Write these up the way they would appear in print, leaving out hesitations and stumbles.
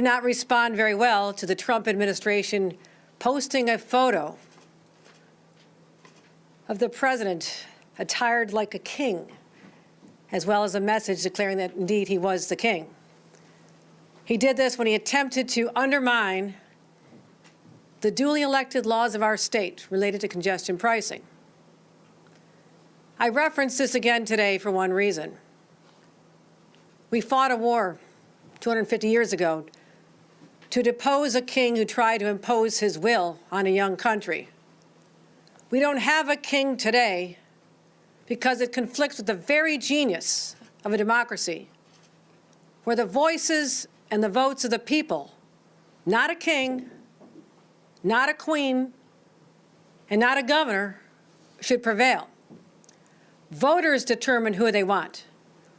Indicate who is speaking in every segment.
Speaker 1: did not respond very well to the Trump administration posting a photo of the president attired like a king, as well as a message declaring that indeed he was the king. He did this when he attempted to undermine the duly elected laws of our state related to congestion pricing. I reference this again today for one reason. We fought a war 250 years ago to depose a king who tried to impose his will on a young country. We don't have a king today because it conflicts with the very genius of a democracy, where the voices and the votes of the people, not a king, not a queen, and not a governor, should prevail. Voters determine who they want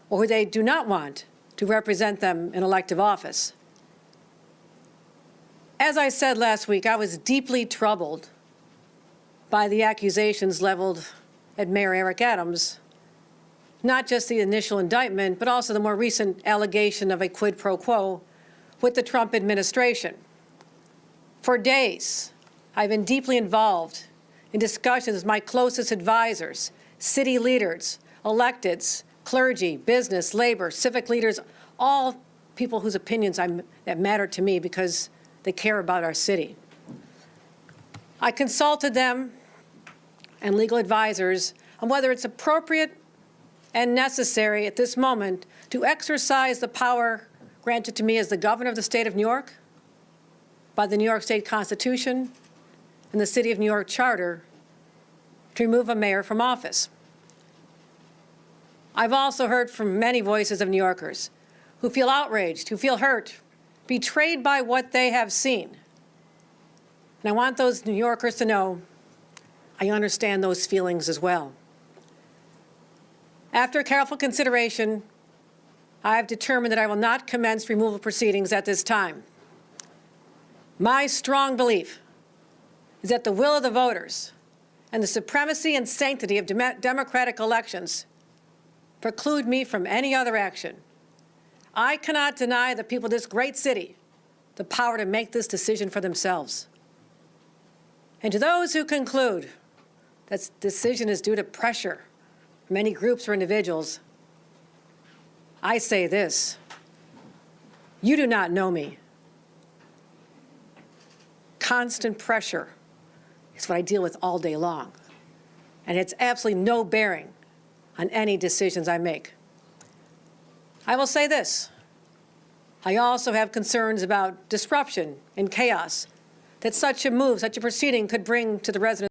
Speaker 1: or who they do not want to represent them in elective office. As I said last week, I was deeply troubled by the accusations leveled at Mayor Eric Adams, not just the initial indictment, but also the more recent allegation of a quid pro quo with the Trump administration. For days, I've been deeply involved in discussions with my closest advisors, city leaders, electeds, clergy, business, labor, civic leaders, all people whose opinions that matter to me because they care about our city. I consulted them and legal advisors on whether it's appropriate and necessary at this moment to exercise the power granted to me as the governor of the state of New York by the New York State Constitution and the City of New York Charter to remove a mayor from office. I've also heard from many voices of New Yorkers who feel outraged, who feel hurt, betrayed by what they have seen. And I want those New Yorkers to know I understand those feelings as well. After careful consideration, I have determined that I will not commence removal proceedings at this time. My strong belief is that the will of the voters and the supremacy and sanctity of democratic elections preclude me from any other action. I cannot deny the people of this great city the power to make this decision for themselves. And to those who conclude that decision is due to pressure from any groups or individuals, I say this: you do not know me. Constant pressure is what I deal with all day long, and it's absolutely no bearing on any decisions I make. I will say this: I also have concerns about disruption and chaos that such a move, such a proceeding could bring to the residents.